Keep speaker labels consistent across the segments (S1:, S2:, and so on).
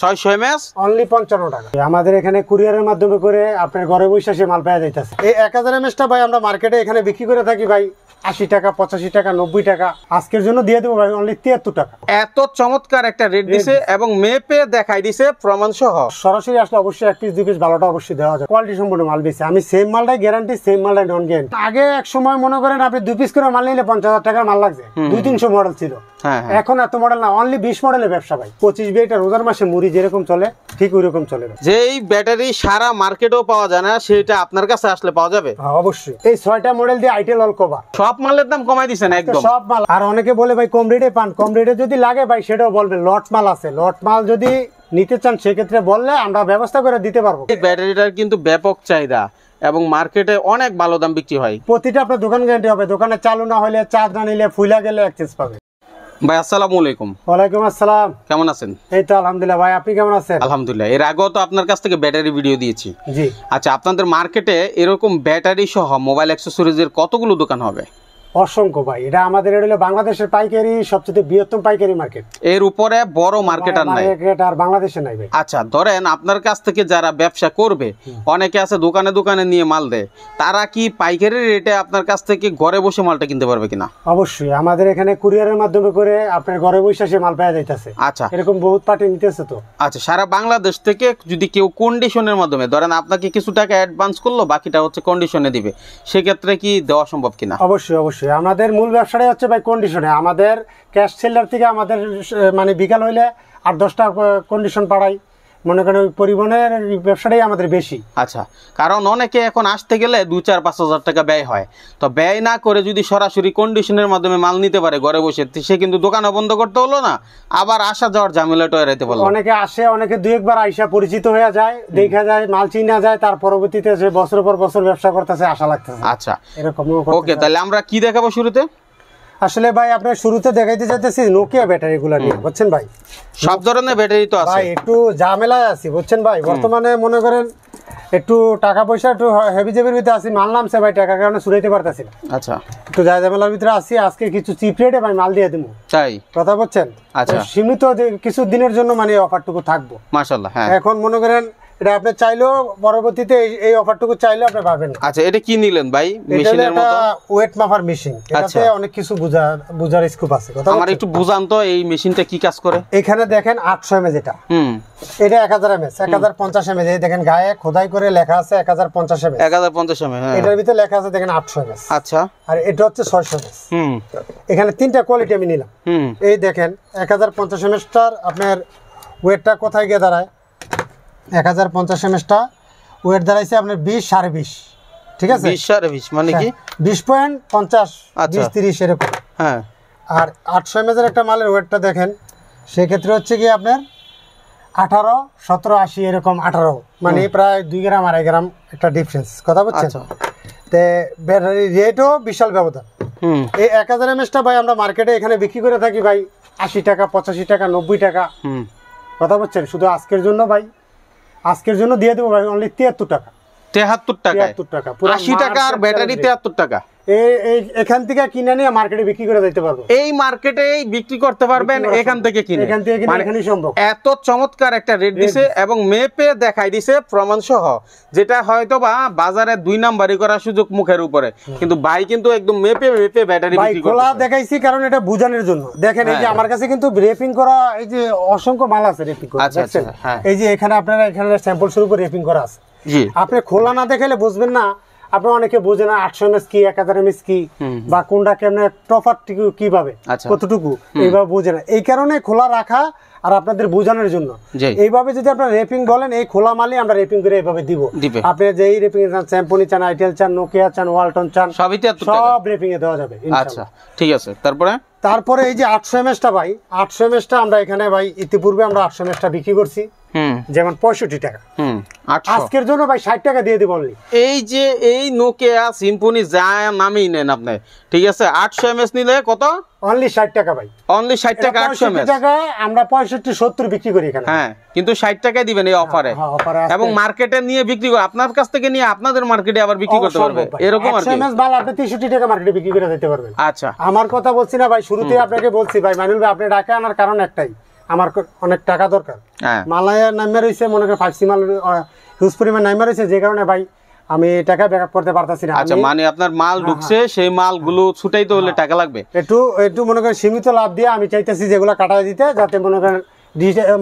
S1: 600 mAh
S2: only 55 টাকা। আমাদের এখানে কুরিয়ারের মাধ্যমে করে আপনার ঘরে বসে সে মাল পাওয়া যাইতেছে। এই 1000 mAh টা ভাই আমরা মার্কেটে এখানে বিক্রি করে থাকি ভাই 80 টাকা, 85 টাকা, 90 টাকা। আজকের জন্য দিয়ে দেবো ভাই অনলি 73 টাকা।
S1: এত চমৎকার একটা রেট দিছে এবং মেপে দেখাই দিছে প্রমাণ সহ।
S2: সরাসরি আসলে অবশ্যই 1 পিস 2 পিস ভালোটা অবশ্যই দেওয়া যায়। কোয়ালিটি সম্পূর্ণ মাল বেশি, আমি সেম মালটাই গ্যারান্টি, সেম মালটাই নন গ্যারান্টি। আগে এক সময় মনে করেন আপনি 2 পিস করে মাল নিলে 50,000 টাকার মাল লাগছে, 200-300 মডেল ছিল। এখন এত মডেল না, অনলি 20 মডেলের ব্যবসা ভাই। 25 এটা রোজার মাসে মুড়ি যেরকম চলে ঠিক ওই রকম চলে।
S1: যে এই ব্যাটারি সারা মার্কেটেও পাওয়া যায় না, সেটা আপনার কাছে আসলে পাওয়া যাবে।
S2: অবশ্যই এই 6টা মডেল দিয়ে আইটেল অল কভার।
S1: সব মালের দাম কমাই দিছেন একদম,
S2: সব মাল। আর অনেকে বলে ভাই কম রেটে পান, কম রেটে যদি লাগে ভাই সেটাও বলবেন। লট মাল আছে, লট মাল যদি নিতে চান সেক্ষেত্রে বললে আমরা ব্যবস্থা করে দিতে পারবো।
S1: এই ব্যাটারিটার কিন্তু ব্যাপক চাহিদা এবং মার্কেটে অনেক ভালো দাম বিক্রি হয়।
S2: প্রতিটা আপনার দোকান গ্যারান্টি হবে, দোকানে চালু না হলে, চার্জ না নিলে, ফুইলা গেলে এক্সচেঞ্জ পাবে।
S1: ভাই আসসালামু আলাইকুম।
S2: ওয়ালাইকুম আসসালাম।
S1: কেমন আছেন?
S2: এই তো আলহামদুলিল্লাহ। ভাই আপনি কেমন আছেন?
S1: আলহামদুলিল্লাহ। এর আগেও তো আপনার কাছ থেকে ব্যাটারি ভিডিও দিয়েছি।
S2: জি।
S1: আচ্ছা, আপনাদের মার্কেটে এরকম ব্যাটারি সহ মোবাইল অ্যাক্সেসরিজের কতগুলো দোকান হবে?
S2: অসংখ্য ভাই। এটা আমাদের হলো বাংলাদেশের পাইকারি সবচেয়ে বৃহত্তম পাইকারি মার্কেট।
S1: এর উপরে বড় মার্কেট আর নাই,
S2: আর বাংলাদেশে নাই ভাই।
S1: আচ্ছা, ধরেন আপনার কাছ থেকে যারা ব্যবসা করবে, অনেকে আছে দোকানে দোকানে নিয়ে মাল দেয়, তারা কি পাইকারি রেটে আপনার কাছ থেকে ঘরে বসে মালটা কিনতে পারবে কিনা?
S2: অবশ্যই। আমাদের এখানে কুরিয়ারের মাধ্যমে করে আপনার ঘরে বসে সে মাল পাওয়া যাইতেছে।
S1: আচ্ছা,
S2: এরকম বহুত পার্টি নিতেছে তো।
S1: আচ্ছা, সারা বাংলাদেশ থেকে যদি কেউ কন্ডিশনের মাধ্যমে, ধরেন আপনাকে কিছু টাকা অ্যাডভান্স করলো, বাকিটা হচ্ছে কন্ডিশনে দিবে, সেক্ষেত্রে কি দেওয়া সম্ভব কিনা?
S2: অবশ্যই অবশ্যই। আমাদের মূল ব্যবসাটাই হচ্ছে ভাই কন্ডিশনে। আমাদের ক্যাশ সেলার থেকে আমাদের মানে বিকাল হইলে 8-10টা কন্ডিশন পাড়াই, মনে করেন ওই পরিবহনের ব্যবসাটাই আমাদের বেশি।
S1: আচ্ছা, কারণ অনেকে এখন আসতে গেলে 2-4-5 হাজার টাকা ব্যয় হয়, তো ব্যয় না করে যদি সরাসরি কন্ডিশনের মাধ্যমে মাল নিতে পারে ঘরে বসে, সে কিন্তু দোকানও বন্ধ করতে হলো না, আবার আসা যাওয়ার ঝামেলাটা এড়াইতে পারলো।
S2: অনেকে আসে, অনেকে 2-1 বার আইসা পরিচিত হয়ে যায়, দেখা যায়, মাল চিনা যায়, তার পরবর্তীতে সে বছরের পর বছর ব্যবসা করতেছে, আশা লাগতেছে।
S1: আচ্ছা,
S2: এরকম।
S1: ওকে, তাহলে আমরা কি দেখাবো শুরুতে?
S2: আসলে ভাই আপনার শুরুতে দেখাইতে চাইতেছি নোকিয়া ব্যাটারি গুলা নিয়ে, বুঝছেন ভাই।
S1: সব ধরনের ব্যাটারি তো আছে
S2: ভাই, একটু ঝামেলায় আছি বুঝছেন ভাই। বর্তমানে মনে করেন একটু টাকা পয়সা একটু হেভি জেবের ভিতরে আছি, মাল নামছে ভাই, টাকার কারণে ছুড়াইতে পারতেছি না।
S1: আচ্ছা,
S2: একটু ঝামেলার ভিতরে আছি। আজকে কিছু চিপ রেটে ভাই মাল দিয়ে দেবো।
S1: তাই
S2: কথা বলছেন?
S1: আচ্ছা,
S2: সীমিত কিছু দিনের জন্য মানে অফারটুকু থাকবো।
S1: মাশাআল্লাহ। হ্যাঁ,
S2: এখন মনে করেন এটা আপনি চাইলেও পরবর্তীতে এই অফারটুকু চাইলেও আপনি পাবেন।
S1: আচ্ছা, এটা কি নিলেন ভাই? মেশিনের মতো
S2: ওয়েট মাপার মেশিন। এটাতে অনেক কিছু বুঝার স্কোপ আছে। কথা
S1: আমার একটু বুঝান তো, এই মেশিনটা কি কাজ করে?
S2: এখানে দেখেন 800 mAh এটা। এটা 1000 mAh, 1050 mAh। দেখেন গায়ে খোদাই করে লেখা আছে 1050 mAh।
S1: 1050 mAh। হ্যাঁ,
S2: এটার ভিতরে লেখা আছে দেখেন 800 mAh।
S1: আচ্ছা,
S2: আর এটা হচ্ছে 600 mAh। এখানে 3টা কোয়ালিটি আমি নিলাম। এই দেখেন 1050 mAh টার আপনার ওয়েটটা কোথায় গিয়ে দাঁড়ায়? 1050 mAh টা ওয়েট দাঁড়াইছে আপনার 20-20.5। ঠিক আছে,
S1: 20-20 মানে কি?
S2: 20.50, 20-30 এরকম।
S1: হ্যাঁ।
S2: আর 800 mAh একটা মালের ওয়েটটা দেখেন, সেক্ষেত্রে হচ্ছে কি আপনার 18, 17, 80 এরকম। 18 মানে প্রায় 2 গ্রাম 2.5 গ্রাম একটা ডিফারেন্স। কথা বলছেন? তে ব্যাটারি রেটও বিশাল ব্যবধান। এই 1000 mAh টা ভাই আমরা মার্কেটে এখানে বিক্রি করে থাকি ভাই 80 টাকা, 85 টাকা, 90 টাকা। কথা বলছেন? শুধু আজকের জন্য ভাই, আজকের জন্য দিয়ে দেবো ভাই অনলি 73 টাকা।
S1: 73 টাকা? 80 টাকা আর ব্যাটারি 73 টাকা।
S2: এখান থেকে কিনে নিয়ে মার্কেটে বিক্রি করে দিতে পারবো।
S1: এই মার্কেটে বিক্রি করতে পারবেন এখান থেকে কিনে।
S2: এখানেই সম্ভব।
S1: এত চমৎকার একটা রেট দিছে এবং মেপে দেখাই দিছে প্রমাণ সহ, যেটা হয়তো বা বাজারে 2 নাম্বারই করার সুযোগ মুখের উপরে, কিন্তু ভাই কিন্তু একদম মেপে ব্যাটারি বিক্রি করে।
S2: খোলা দেখাইছি কারণ এটা বোঝানোর জন্য। দেখেন এই যে আমার কাছে কিন্তু রেপিং করা, এই যে অসংখ্য মাল আছে রেপিং করা।
S1: আচ্ছা,
S2: এই যে এখানে আপনারা এখানে স্যাম্পল স্বরূপ রেপিং করা আছে।
S1: জি,
S2: আপনি খোলা না দেখাইলে বুঝবেন না। আপনি অনেকে বোঝে না 800 mAh কি, 1000 mAh কি, বা কোনটা কেমনে টপার কিভাবে কতটুকু এইভাবে বোঝে না। এই কারণে খোলা রাখা আর আপনাদের বোঝানোর জন্য। এইভাবে যদি আপনার রেপিং বলেন, এই খোলা মালই আমরা রেপিং করে এইভাবে দিব। আপনি যেই রেপিং চান, স্যাম্পনি চান, আইটেল চান, নোকিয়া চান, ওয়ালটন চান, সব রেপিং এ দেওয়া যাবে।
S1: আচ্ছা, ঠিক আছে। তারপরে
S2: এই যে 800 mAh টা ভাই, 800 mAh টা আমরা এখানে ভাই ইতিপূর্বে আমরা 800 mAh টা বিক্রি করছি যেমন 65 টাকা। আজকের জন্য ভাই 60 টাকা দিয়ে দিব অনলি।
S1: এই যে এই নোকিয়া সিম্ফনি যা নামই নেন আপনি, ঠিক আছে, 800 mAh নিলে কত?
S2: অনলি 60 টাকা ভাই।
S1: অনলি 60 টাকা 800 mAh
S2: টাকা আমরা 65-70 বিক্রি করি এখানে।
S1: হ্যাঁ, কিন্তু 60 টাকায় দিবেন এই অফারে। এবং মার্কেটে নিয়ে বিক্রি করে, আপনার কাছ থেকে নিয়ে আপনাদের মার্কেটে আবার বিক্রি করতে পারবে, এরকম আর কি।
S2: 800 mAh মাল আপনি 63 টাকা মার্কেটে বিক্রি করে দিতে পারবেন।
S1: আচ্ছা,
S2: আমার কথা বলছি না ভাই, শুরুতেই আপনাকে বলছি ভাই, মাইনুল ভাই আপনি ঢাকা আনার কারণ একটাই, আমার অনেক টাকা দরকার,
S1: হ্যাঁ
S2: মালায়া নামে রয়েছে মনে করেন 5C মাল হিউজ পরিমাণ নামে রয়েছে, যে কারণে ভাই আমি টাকা ব্যাকআপ করতে পারতাছি না।
S1: আচ্ছা মানে আপনার মাল ঢুকছে, সেই মালগুলো ছুটাইতে হলে টাকা লাগবে,
S2: একটু মনে করেন সীমিত লাভ দিয়ে আমি চাইতেছি যেগুলো কাটাই দিতে, যাতে মনে করেন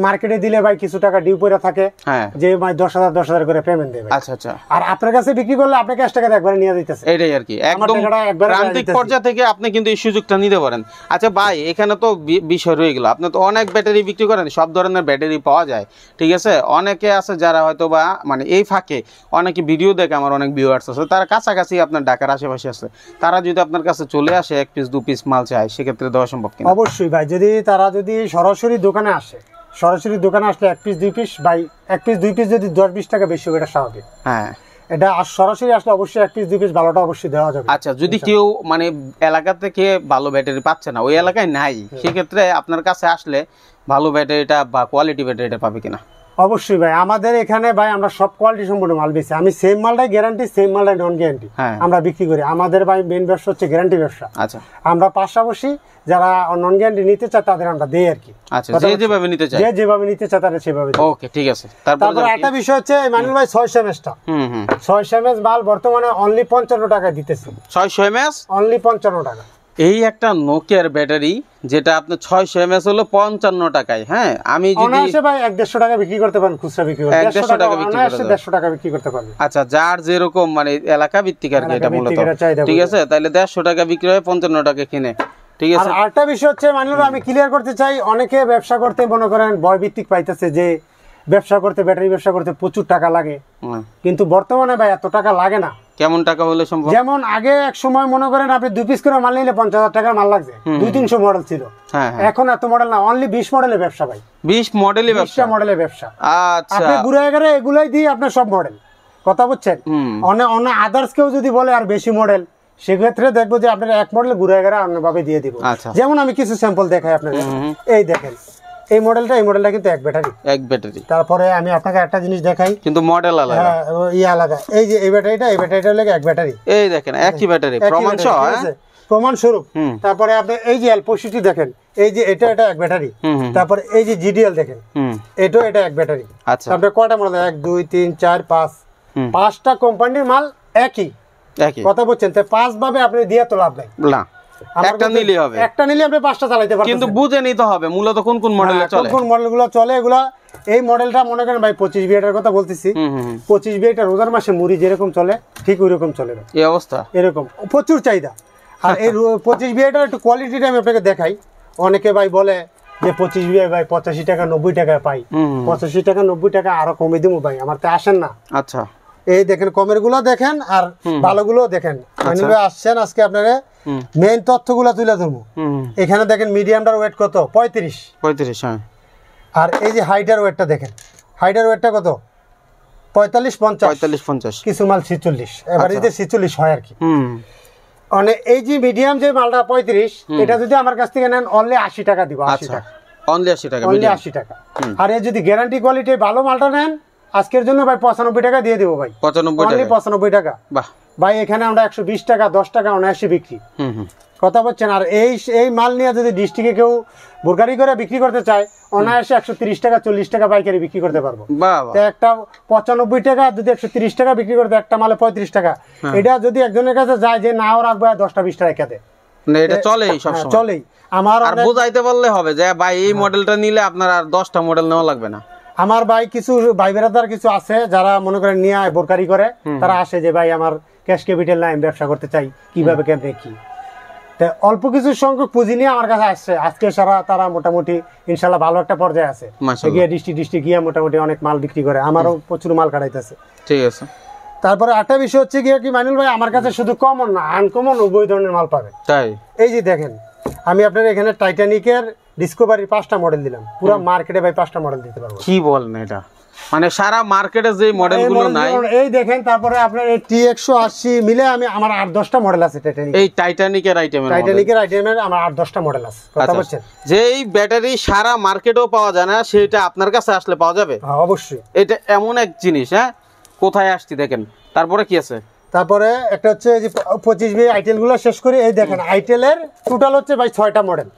S2: মার্কেটে দিলে ভাই কিছু টাকা ডিউ পড়ে থাকে, যে ভাই 10,000 করে পেমেন্ট দেবে।
S1: আচ্ছা আচ্ছা,
S2: আর আপনার কাছে বিক্রি করলে আপনি ক্যাশ টাকা একবারে নিয়ে দিতেছে,
S1: এটাই আর কি, একদম প্রান্তিক পর্যায় থেকে আপনি কিন্তু এই সুযোগটা নিতে পারেন। আচ্ছা ভাই, এখানে তো বিষয় রয়ে গেল, আপনি তো অনেক ব্যাটারি বিক্রি করেন, সব ধরনের ব্যাটারি পাওয়া যায়, ঠিক আছে। অনেকে আছে যারা হয়তো বা মানে এই ফাঁকে অনেকে ভিডিও দেখে, আমার অনেক ভিউয়ার্স আছে, তারা কাছাকাছি আপনার ঢাকার আশেপাশে আছে, তারা যদি আপনার কাছে চলে আসে 1 পিস 2 পিস মাল চায়, সেক্ষেত্রে দেওয়া সম্ভব কিনা?
S2: অবশ্যই ভাই, তারা যদি সরাসরি দোকানে আসে, সরাসরি দোকানে আসলে 1 piece 2 piece buy 1 piece 2 piece যদি 10-20 টাকা বেশি হবে, এটা স্বাভাবিক।
S1: হ্যাঁ,
S2: এটা সরাসরি আসলে অবশ্যই 1 পিস 2 পিস ভালোটা অবশ্যই দেওয়া যাবে।
S1: আচ্ছা, যদি কেউ মানে এলাকা থেকে ভালো ব্যাটারি পাচ্ছে না, ওই এলাকায় নাই, সেক্ষেত্রে আপনার কাছে আসলে ভালো ব্যাটারিটা বা কোয়ালিটি ব্যাটারিটা পাবে কিনা?
S2: অবশ্যই ভাই, আমাদের এখানে ভাই আমরা সব কোয়ালিটি সম্পূর্ণ মাল বেচি। আমি সেম মালটাই গ্যারান্টি, সেম মালটাই নন গ্যারান্টি আমরা বিক্রি করি। আমাদের ভাই মেইন ব্যবসা হচ্ছে গ্যারান্টি ব্যবসা। আচ্ছা, আমরা পাশাপাশি যারা নন গ্যারান্টি নিতে চায় তাদের আমরা দেই আর কি।
S1: আচ্ছা, যেভাবে নিতে চায়,
S2: যেভাবে নিতে চায় তারা সেভাবে দেই।
S1: ওকে, ঠিক আছে।
S2: তারপর একটা বিষয় হচ্ছে মানিল ভাই 600 mAh-টা 600 mAh মাল বর্তমানে অনলি 55 টাকা দিতেছি। 600 mAh অনলি 55 টাকা।
S1: এই একটা নোকিয়ার ব্যাটারি যেটা আপনার 600 mAh হলো 55 টাকায়। হ্যাঁ, আমি যদি
S2: অনায়াসে ভাই 150 টাকা বিক্রি করতে পারেন, খুচরা বিক্রি করতে 150 টাকা বিক্রি করতে 150 টাকা বিক্রি করতে পারবেন।
S1: আচ্ছা, যার যেরকম মানে এলাকা ভিত্তিক আর কি এটা মূলত, ঠিক আছে। তাহলে 150 টাকা বিক্রি হয়, 55 টাকা কিনে, ঠিক আছে।
S2: আর আরেকটা বিষয় হচ্ছে মানিল আমি ক্লিয়ার করতে চাই, অনেকে ব্যবসা করতে মনে করেন ভয় ভিত্তিক পাইতেছে যে ব্যবসা করতে, ব্যাটারি ব্যবসা করতে প্রচুর টাকা লাগে, কিন্তু বর্তমানে ভাই এত টাকা লাগে না।
S1: কেমন টাকা হলে সম্ভব?
S2: যেমন আগে এক সময় মনে করেন আপনি 2 পিস করে মাল নিলে 50,000 টাকার মাল লাগছে, 200-300 মডেল ছিল। এখন এত মডেল না, অনলি 20 মডেলের ব্যবসা ভাই।
S1: 20 মডেলের ব্যবসা,
S2: 20টা মডেলের ব্যবসা।
S1: আচ্ছা,
S2: আপনি ঘুরে গেলে এগুলাই দিয়ে আপনার সব মডেল, কথা বুঝছেন। অনেক আদার্স কেউ যদি বলে আর বেশি মডেল, সেক্ষেত্রে দেখবো যে আপনার এক মডেল ঘুরে গেলে অন্যভাবে দিয়ে দিব। যেমন আমি কিছু স্যাম্পল দেখাই আপনাদের, এই দেখেন এই মডেলটা কিন্তু এক ব্যাটারি। তারপরে আমি আপনাকে একটা জিনিস দেখাই, কিন্তু মডেল আলাদা, আলাদা। এই যে এই ব্যাটারিটা লাগে এক ব্যাটারি, এই দেখেন একই ব্যাটারি, প্রমাণ স্বরূপ। তারপরে আপনি এই যে L65 দেখেন, এই যে এটা এক ব্যাটারি। তারপরে এই যে GDL দেখেন, এটা এক ব্যাটারি। তারপরে কয়টা মডেল? 1 2 3 4 5, 5টা কোম্পানির মাল একই, কথা বলছেন। তো 5 ভাবে আপনি দিয়ে তো লাভ নাই না, একটা নিলেই হবে, একটা নিলে আপনি 5টা চালাতে পারবেন, কিন্তু বুঝে নিতে হবে মূলত কোন কোন মডেল চলে, কোন মডেলগুলো চলে। এগুলা এই মডেলটা মনে করেন ভাই 25 বিএটার কথা বলতেছি, 25 বিএটা রোজার মাসে মুড়ি যেরকম চলে ঠিক ওই রকম চলে, এই অবস্থা এরকম প্রচুর চাহিদা। আর এই 25 বিএটার একটু কোয়ালিটিটা আমি আপনাকে দেখাই। অনেকে ভাই বলে যে 25 বিএ ভাই 85 টাকা 90 টাকায় পাই, 85 টাকা 90 টাকা আরো কমে দিব ভাই, আমার তো আসেন না। আচ্ছা, এই দেখেন কমের গুলো দেখেন আর ভালো গুলো দেখেন। আসছেন আজকে আপনারা মেইন তথ্যগুলো তুলে ধরবো। এখানে দেখেন মিডিয়ামটার ওয়েট কত? 35। হ্যাঁ, আর এই যে হাইটার ওয়েটটা দেখেন, হাইটার ওয়েটটা কত? 45-50, কিছু মাল 46, এবারে যদি 46 হয় আর কি। মানে এই যে মিডিয়াম যে মালটা 35, এটা যদি আমার কাছ থেকে নেন অনলি 80 টাকা দিব। 80 টাকা, অনলি 80 টাকা, অনলি 80 টাকা। আর এই যদি গ্যারান্টি কোয়ালিটি ভালো মালটা নেন আজকের জন্য ভাই 95 টাকা দিয়ে দেবো ভাই, 95 টাকা। বাহ ভাই, এখানে আমরা 120 টাকা 10 টাকা অনায়াসে বিক্রি, কথা বলছেন। আর এই মাল নিয়ে যদি ডিস্ট্রিক্টে কেউ বোরগারি করে বিক্রি করতে চায়, অনায়াসে 130 টাকা 40 টাকা পাইকারি বিক্রি করতে পারবো। একটা 95 টাকা যদি 130 টাকা বিক্রি করতে, একটা মালে 35 টাকা। এটা যদি একজনের কাছে যায় যে নাও রাখবে 10টা 20টা রেখে দেয়, এটা চলেই, সবসময় চলেই। আমার আর বুঝাইতে পারলে হবে যে ভাই এই মডেলটা নিলে আপনার আর 10টা মডেল নেওয়া লাগবে না। আমার ভাই কিছু ভাই বেরাদার কিছু আছে যারা মনে করেন নিয়ে বোরকারি করে, তারা আসে যে ভাই আমার ক্যাশ ক্যাপিটাল নাই, ব্যবসা করতে চাই, কিভাবে কেমনে কি। অল্প কিছু সংখ্যক পুঁজি নিয়ে আমার কাছে আসছে আজকে, সারা তারা মোটামুটি ইনশাল্লাহ ভালো একটা পর্যায়ে আছে, গিয়ে ডিস্ট্রিক্ট গিয়ে মোটামুটি অনেক মাল বিক্রি করে, আমারও প্রচুর মাল কাটাইতেছে। ঠিক আছে। তারপরে আরেকটা বিষয় হচ্ছে গিয়ে কি মানিল ভাই, আমার কাছে শুধু কমন না আনকমন উভয় ধরনের মাল পাবে। তাই এই যে দেখেন, আমি আপনার এখানে টাইটানিকের ডিসকভারির 5টা মডেল দিলাম, পুরো মার্কেটে ভাই 5টা মডেল দিতে পারবো। কি বলেন এটা? মানে সারা মার্কেটে যে মডেলগুলো নাই এই দেখেন। তারপরে আপনার এই T180 মিলে আমি আমার 8-10টা মডেল আছে টাইটানিক, এই টাইটানিকের আইটেমের আমার 8-10টা মডেল আছে, কথা বলছেন। যে এই ব্যাটারি সারা মার্কেটেও পাওয়া যায় না, সেটা আপনার কাছে আসলে পাওয়া যাবে। হ্যাঁ অবশ্যই, এটা এমন এক জিনিস। হ্যাঁ, কোথায় আসছি দেখেন। তারপরে কি আছে? তারপরে একটা হচ্ছে যে 25 বি আইটেলগুলো শেষ করে, এই দেখেন আইটেলের টোটাল হচ্ছে ভাই 6টা মডেল।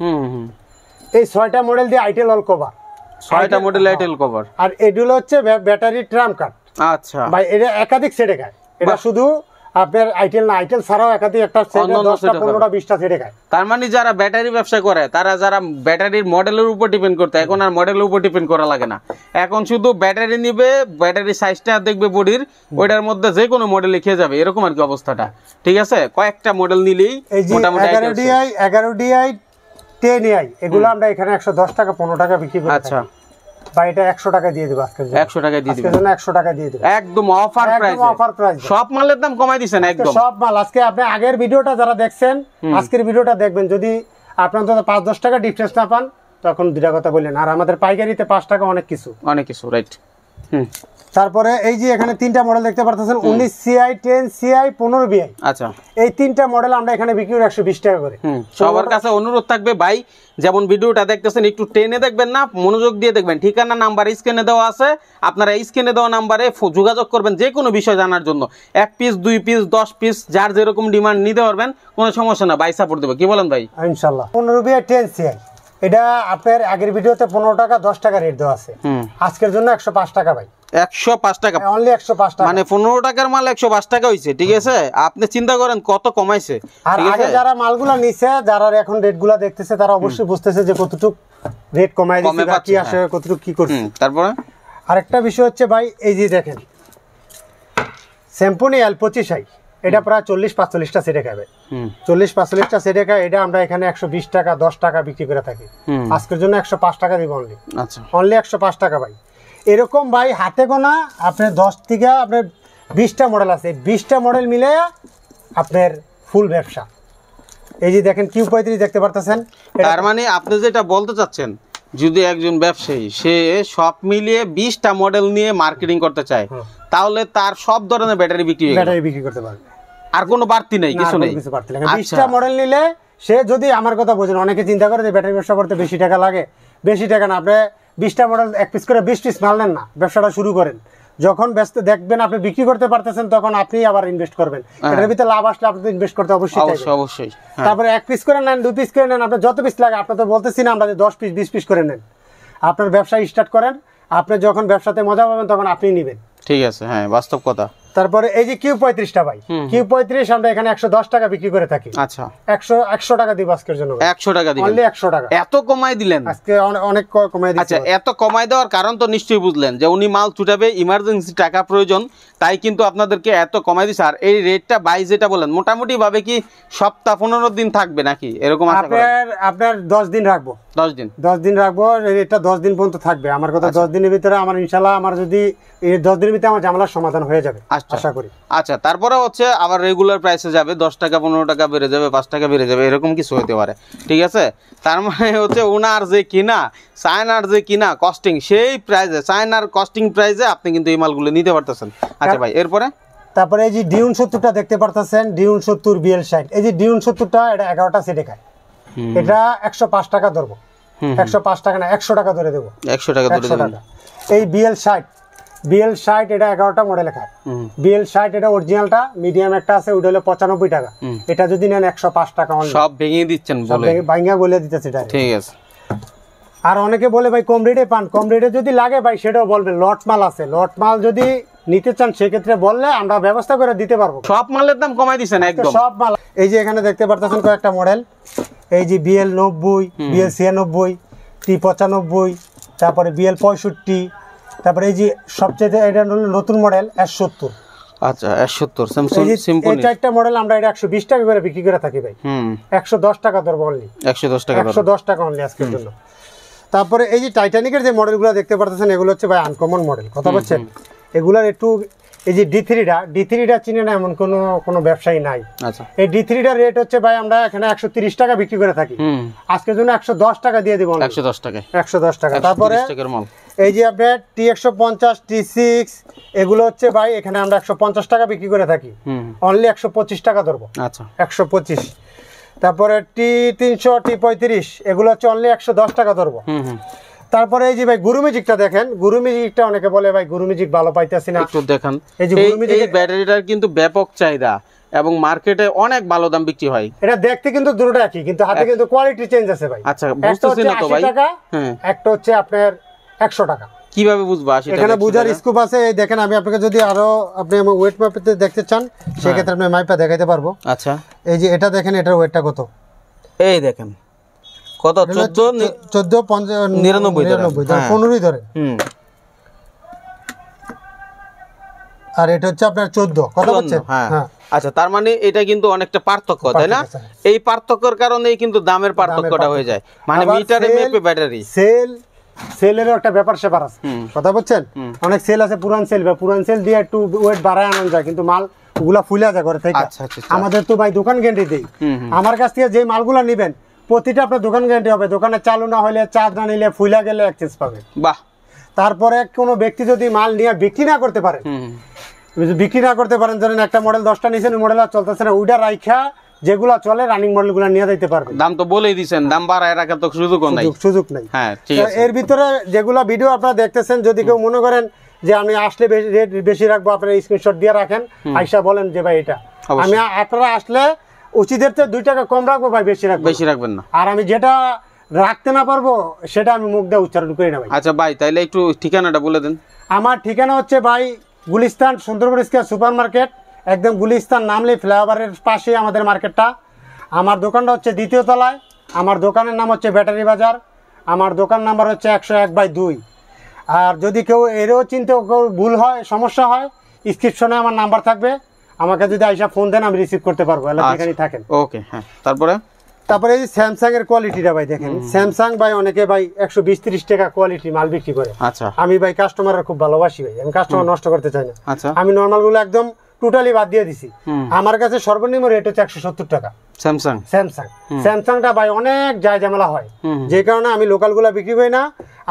S2: এই 6টা মডেল দিয়ে আইটেল অল কভার
S1: 6টা মডেল আইটেল কভার।
S2: আর এগুলো হচ্ছে ব্যাটারি ট্রাম কাট।
S1: আচ্ছা
S2: ভাই এটা একাধিক সেটে খায়, এটা শুধু আপনার আইটেল না, আইটেল ছাড়াও একাধিক একটা সেটে 10টা 15টা 20টা সেটে খায়।
S1: তার মানে যারা ব্যাটারি ব্যবসা করে তারা যারা ব্যাটারির মডেলের উপর ডিপেন্ড করতে, এখন আর মডেলের উপর ডিপেন্ড করা লাগে না, এখন শুধু ব্যাটারি নিবে, ব্যাটারি সাইজটা দেখবে বডির, ওইটার মধ্যে যে কোনো মডেল লিখে যাবে, এরকম আর কি অবস্থাটা। ঠিক আছে, কয়েকটা মডেল নিলেই মোটামুটি
S2: 11 DI 10 AI এগুলো আমরা এখানে 110 টাকা 15 টাকা বিক্রি করি।
S1: আচ্ছা
S2: ভাই এটা 100 টাকা দিয়ে দেব আজকে,
S1: 100 টাকা দিয়ে দিবেন,
S2: আজকের জন্য 100 টাকা দিয়ে দেব
S1: একদম অফার প্রাইসে।
S2: অফার প্রাইস,
S1: সব মালের দাম কমাই দিবেন একদম।
S2: সব মাল আজকে আপনি আগের ভিডিওটা যারা দেখছেন আজকের ভিডিওটা দেখবেন, যদি আপনার তো 5-10 টাকা ডিফারেন্স না পান তখন দুটা কথা বললেন। আর আমাদের পাইকারিতে 5 টাকা অনেক কিছু
S1: রাইট।
S2: তারপরে এই যে এখানে 3টা মডেল দেখতে পারতেছেন, 19 CI 10 CI 15 BI।
S1: আচ্ছা
S2: এই 3টা মডেল আমরা এখানে বিক্রি করি 120 টাকা করে।
S1: সবার কাছে অনুরোধ থাকবে ভাই, যেমন ভিডিওটা দেখতেছেন একটু টেনে দেখবেন না, মনোযোগ দিয়ে দেখবেন। ঠিকানা নাম্বার স্ক্রিনে দেওয়া আছে, আপনারা স্ক্রিনে দেওয়া নাম্বারে যোগাযোগ করবেন যে কোনো বিষয় জানার জন্য। 1 পিস 2 পিস 10 পিস যার যেরকম ডিমান্ড নিতে পারবেন, কোনো সমস্যা না, ভাই সাপোর্ট দেবে। কি বলেন ভাই?
S2: ইনশাআল্লাহ। 15 BI 10 CI এটা আপনার আগের ভিডিওতে 15 টাকা 10 টাকা রেট দেওয়া আছে, আজকের জন্য 105 টাকা ভাই,
S1: 105 টাকা
S2: অনলি 105 টাকা,
S1: মানে 15 টাকার মাল 105 টাকা হইছে। ঠিক আছে, আপনি চিন্তা করেন কত কমাইছে।
S2: আর আগে যারা মালগুলা নিছে, যারা এখন রেটগুলা দেখতেছে, তারা অবশ্যই বুঝতেছে যে কতটুক রেট কমাই দিছে, কি আসে কতটুক কি করছে।
S1: তারপরে
S2: আরেকটা বিষয় হচ্ছে ভাই, এই যে দেখেন স্যাম্পনি L25i এটা প্রায় 40-45টা সেটে খাবে, 40-45টা সেটে খায়। এটা আমরা এখানে 120 টাকা 10 টাকা বিক্রি করে থাকি, আজকের জন্য 105 টাকা দিব অনলি।
S1: আচ্ছা
S2: অনলি 105 টাকা ভাই। এরকম ভাই হাতে গোনা আপনার 10 থেকে আপনার 20টা মডেল আছে, 20টা মডেল মিলে আপনার ফুল ব্যবসা। এই যে দেখেন Q35 দেখতে পারতেছেন।
S1: তার মানে আপনি যেটা বলতে চাচ্ছেন, যদি একজন ব্যবসায়ী সে সব মিলিয়ে 20টা মডেল নিয়ে মার্কেটিং করতে চায়, তাহলে তার সব ধরনের ব্যাটারি বিক্রি করতে পারবে, আর কোনো বাড়তি নাই, কিছু নেই।
S2: 20টা মডেল নিলে সে, যদি আমার কথা বোঝেন, অনেকে চিন্তা করে যে ব্যাটারি ব্যবসা করতে বেশি টাকা লাগে, বেশি টাকা না, আপনি 20টা মডেল 1 পিস করে 20 পিস মাল নেন না, ব্যবসাটা শুরু করেন। যখন ব্যস্ত দেখবেন আপনি বিক্রি করতে পারতেছেন, তখন আপনি আবার ইনভেস্ট করবেন। এটার ভিতরে লাভ আসলে আপনি ইনভেস্ট করতে অবশ্যই। তারপরে 1 পিস করে নেন, 2 পিস করে নেন, আপনার যত পিস লাগে। আপনি তো বলতেছি না আমরা 10 পিস 20 পিস করে নেন, আপনার ব্যবসা স্টার্ট করেন। আপনি যখন ব্যবসাতে মজা পাবেন তখন আপনি নেবেন।
S1: ঠিক আছে, হ্যাঁ বাস্তব কথা।
S2: তারপরে এই যে Q35টা ভাই, Q35 আমরা এখানে 110 টাকা বিক্রি করে থাকি।
S1: আচ্ছা
S2: 100 টাকা দিব আজকের জন্য,
S1: 100 টাকা দিবেন,
S2: অনলি 100 টাকা।
S1: এত কমাই দিলেন
S2: আজকে, অনেক কমাই দিচ্ছি।
S1: আচ্ছা, এত কমাই দেওয়ার কারণ তো নিশ্চয়ই বুঝলেন যে উনি মাল ছুটাবে, ইমার্জেন্সি টাকা প্রয়োজন, তাই কিন্তু আপনাদেরকে এত কমাই দিছে। আর এই রেটটা বাই যেটা বলেন, মোটামুটি ভাবে কি সপ্তাহ 15 দিন থাকবে নাকি এরকম আশা করেন?
S2: আপনার 10 দিন রাখবো,
S1: 10 দিন
S2: রাখবো। এটা 10 দিন পর্যন্ত থাকবে। আমার কথা 10 দিনের ভিতরে আমার ইনশাআল্লাহ, আমার যদি এই 10 দিনের ভিতরে আমার ঝামেলার সমাধান হয়ে যাবে আশা করি।
S1: আচ্ছা, তারপরে হচ্ছে আবার রেগুলার প্রাইসে যাবে, 10 টাকা 15 টাকা বেড়ে যাবে, 5 টাকা বেড়ে যাবে, এরকম কিছু হতে পারে। ঠিক আছে, তার মানে হচ্ছে ওনার যে কিনা, চায়নার যে কিনা কস্টিং, সেই প্রাইসে, চায়নার কস্টিং প্রাইসে আপনি কিন্তু এই মালগুলো নিতে পারতেছেন। আচ্ছা ভাই, তারপরে এই যে ডিউন 70টা দেখতে পারতেছেন, ডিউন 70 BL60। এই যে ডিউন 70টা, এটা 11টা সেটে খায়, এটা 105 টাকা ধরবো, 105 টাকা না 100 টাকা ধরে দেবো, 100 টাকা ধরে দেবেন।
S2: এই BL60 এটা 11টা মডেলে খায়। BL60 এটা অরিজিনালটা, মিডিয়াম একটা আছে, ওটা হলো 95 টাকা। এটা যদি নেন 105 টাকা অনলি।
S1: সব ভেঙে দিচ্ছেন বলে,
S2: ভাঙা বলে দিতেছে এটা।
S1: ঠিক আছে।
S2: আর অনেকে বলে ভাই কম রেটে পান, কম রেটে যদি লাগে ভাই সেটাও বলবেন। লট মাল আছে, লট মাল যদি নিতে চান সেক্ষেত্রে বললে আমরা ব্যবস্থা করে দিতে পারবো।
S1: সব মালের দাম কমাই দিচ্ছেন একদম, সব মাল।
S2: এই যে এখানে দেখতে পারতেছেন কয়েকটা মডেল, এই যে BL90, BL96, T95, তারপরে BL65, তারপরে এই যে সবচেয়ে এটা হলো নতুন মডেল S70।
S1: আচ্ছা, S70 স্যামসাং সিম্পল।
S2: এই চারটা মডেল আমরা এটা 120 টাকা করে বিক্রি করে থাকি ভাই। 110 টাকা ধরবো অনলি,
S1: 110 টাকা,
S2: 110 টাকা অনলি আজকের জন্য। তারপরে এই যে টাইটানিকের যে মডেলগুলো দেখতে পারতেছেন, এগুলো হচ্ছে ভাই আনকমন মডেল, কথা বলছেন। এগুলার একটু, এই যে D3টা চিনে না এমন কোনো ব্যবসায়ী নাই। আচ্ছা, এই D3টার রেট হচ্ছে ভাই আমরা এখানে 130 টাকা বিক্রি করে থাকি, আজকের জন্য 110 টাকা দিয়ে দিব, 110 টাকা। তারপরে এই যে আপনার T150, T6 এগুলো হচ্ছে ভাই এখানে আমরা 150 টাকা বিক্রি করে থাকি, অনলি 125 টাকা ধরবো। আচ্ছা, 125। তারপরে T300, T35 এগুলো হচ্ছে অনলি 110 টাকা ধরবো। তারপরে এই যে ভাই গুরু ম্যাজিকটা দেখেন, গুরু ম্যাজিকটা অনেকে বলে ভাই গুরু ম্যাজিক ভালো পাইতেছি না, একটু দেখেন। এই যে গুরু ম্যাজিক, এই ব্যাটারিটার কিন্তু ব্যাপক চাহিদা এবং মার্কেটে অনেক ভালো দাম বিক্রি হয়। এটা দেখতে কিন্তু দুটোটা একই, কিন্তু হাতে কিন্তু কোয়ালিটি চেঞ্জ আছে ভাই। আচ্ছা, বুঝতেছি না তো ভাই। একটা হচ্ছে আপনার 100 টাকা।
S1: কিভাবে বুঝবো 80 টাকা?
S2: এখানে বুঝার স্কোপ আছে, এই দেখেন আমি আপনাকে যদি আরো আপনি ওয়েট মাপতে দেখতে চান সেই ক্ষেত্রে আপনি মাইপা দেখাইতে পারবো।
S1: আচ্ছা,
S2: এই যে এটা দেখেন, এটার ওয়েটটা কত,
S1: এই দেখেন কত,
S2: 14 99 15 ধরেন। আর এটা হচ্ছে আপনার 14, কথা বলছেন?
S1: হ্যাঁ। আচ্ছা, তার মানে এটা কিন্তু অনেকটা পার্থক্য, তাই না? এই পার্থক্যের কারণেই কিন্তু দামের পার্থক্যটা হয়ে যায়, মানে মিটারে মেপে ব্যাটারি
S2: সেলেরও একটা ব্যাপার স্যাপার আছে, কথা বলছেন? অনেক সেল আছে পুরান সেল, বা পুরান সেল দিয়ে একটু ওয়েট বাড়ায় আনা যায়, কিন্তু মাল ওগুলা ফুলে যায় ঘরে থেকে। আমাদের তো ভাই দোকান গ্যারান্টি দেই, আমার কাছ থেকে যে মালগুলা নিবেন প্রতিটা আপনার দোকান গ্যারান্টি হবে। দোকানে চালু না হলে, চার্জ না নিলে, ফুলে গেলে এক্সচেঞ্জ পাবেন।
S1: বাহ।
S2: তারপরে কোনো ব্যক্তি যদি মাল নিয়ে বিক্রি না করতে পারে, ধরেন একটা মডেল 10টা নিছেন, মডেল আর চলতেছে না, ওইটা রাইখা যেগুলা চলে রানিং মডেলগুলো নিয়ে যাইতে পারবে।
S1: দাম তো বলেই দিবেন, দাম বাড়ায় রাখার তো সুযোগ নাই। হ্যাঁ, ঠিক আছে।
S2: এর ভিতরে যেগুলা ভিডিও আপনারা দেখতেছেন, যদি কেউ মনে করেন যে আমি আসলে রেট বেশি রাখবো, আপনারা স্ক্রিনশট দিয়ে রাখেন, আইসা বলেন যে ভাই এটা আমি, আপনারা আসলে উচিতের চেয়ে 2 টাকা কম রাখবো ভাই, বেশি রাখবেন না। আর আমি যেটা রাখতে না পারবো সেটা আমি মুখ দিয়ে উচ্চারণ করি না ভাই।
S1: আচ্ছা ভাই, তাইলে একটু ঠিকানাটা বলে দেন।
S2: আমার ঠিকানা হচ্ছে ভাই Gulistan Sundarban square super market, একদম গুলিস্তান নামলে ফ্লাইওভারের পাশে আমাদের মার্কেটটা। আমার দোকানটা হচ্ছে 2য় তলায়। আমার দোকানের নাম হচ্ছে ব্যাটারি বাজার। আমার দোকান নাম্বার হচ্ছে 101/2। আর যদি কেউ এরও চিন্তা ভুল হয়, সমস্যা হয়, ডিসক্রিপশনে আমার নাম্বার থাকবে, আমাকে যদি আইসা ফোন দেন আমি রিসিভ করতে পারবো। এখানেই থাকেন।
S1: ওকে, হ্যাঁ। তারপরে
S2: এই যে স্যামসাং এর কোয়ালিটিটা ভাই দেখেন, স্যামসাং ভাই অনেকে ভাই 120-30 টাকা কোয়ালিটি মাল বিক্রি করে।
S1: আচ্ছা,
S2: আমি ভাই কাস্টমারের খুব ভালোবাসি ভাই, আমি কাস্টমার নষ্ট করতে চাই না।
S1: আচ্ছা,
S2: আমি নরমাল গুলো একদম টোটালি বাদ দিয়ে দিছি। আমার কাছে সর্বনিম্ন রেট হচ্ছে 170 টাকা স্যামসাংটা ভাই অনেক ঝামেলা হয়, যে কারণে আমি লোকাল গুলা বিক্রি করি না।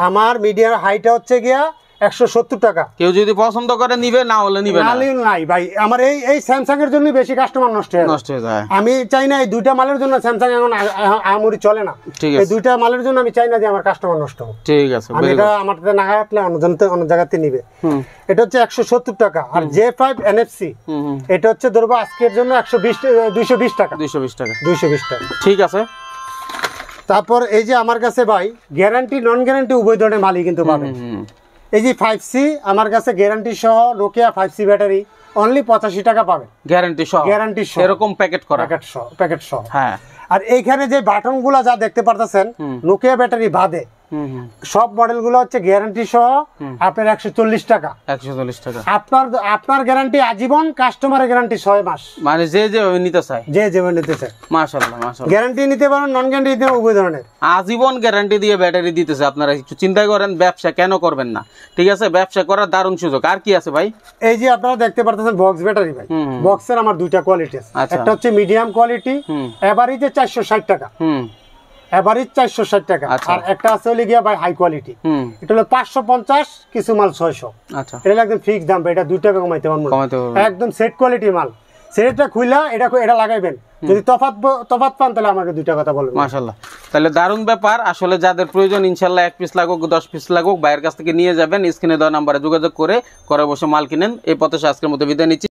S2: আমার মিডিয়ার হাইটা হচ্ছে গিয়া 170 টাকা।
S1: কেউ যদি পছন্দ করে নিবে, না হলে নিবে না।
S2: নাই ভাই, আমার এই স্যামসাং এর জন্য বেশি কাস্টমার নষ্ট হয়ে যায়। আমি চাই না এই 2টা মালের জন্য স্যামসাং এখন আমরি চলে না। এই 2টা মালের জন্য আমি চাই না যে আমার কাস্টমার নষ্ট হোক। ঠিক আছে, আমি এটা আমার না হাঁটলে অন্য জায়গাতে নিবে। এটা হচ্ছে 170 টাকা। আর J5 NFC এটা হচ্ছে ধরবো আজকের জন্য 220 টাকা। ঠিক আছে। তারপর এই যে আমার কাছে ভাই গ্যারান্টি নন গ্যারান্টি উভয় ধরনের মালই কিন্তু পাবেন। এই যে 5C আমার কাছে গ্যারান্টি সহ নোকিয়া 5C ব্যাটারি অনলি 85 টাকা পাবেন, গ্যারান্টি সহ
S1: এরকম
S2: প্যাকেট সহ। হ্যাঁ। আর এইখানে যে বাটন গুলা যা দেখতে পারতেছেন, নোকিয়া ব্যাটারি বাদে সব মডেল গুলো হচ্ছে গ্যারান্টি সহ আপনার 140 টাকা। আপনার গ্যারান্টি আজীবন, কাস্টমারের গ্যারান্টি 6 মাস, মানে যে নিতে চায় মাশাআল্লাহ গ্যারান্টি নিতে পারেন, নন গ্যারান্টি নিতে উভয় ধরনের
S1: আজীবন গ্যারান্টি দিয়ে ব্যাটারি দিতেছে। আপনারা একটু চিন্তা করেন, ব্যবসা কেন করবেন না? ঠিক আছে, ব্যবসা করার দারুণ সুযোগ। আর কি আছে ভাই?
S2: এই যে আপনারা দেখতে পারতেছেন বক্স ব্যাটারি ভাই, বক্সের আমার 2টা কোয়ালিটি আছে। একটা হচ্ছে মিডিয়াম কোয়ালিটি, এভারেজে 460 টাকা, এভারেজ 460 টাকা। আর একটা আছে হলে গিয়া ভাই হাই কোয়ালিটি, এটা হলো 550, কিছু মাল 600। আচ্ছা, এটা একদম ফিক্স দাম, এটা 2 টাকা কমাইতে পারবো, একদম সেট কোয়ালিটি মাল। সেটটা খুইলা এটা লাগাইবেন, যদি তফাৎ পান তাহলে আমাকে 2টা কথা বলবেন।
S1: মাশাআল্লাহ, তাহলে দারুণ ব্যাপার। আসলে যাদের প্রয়োজন ইনশাআল্লাহ 1 পিস লাগুক, 10 পিস লাগুক, বাইরের কাছ থেকে নিয়ে যাবেন। স্ক্রিনে দেওয়া নম্বরে যোগাযোগ করে ঘরে বসে মাল কিনেন। এই পথে আজকের মতো বিদায় নিচ্ছি।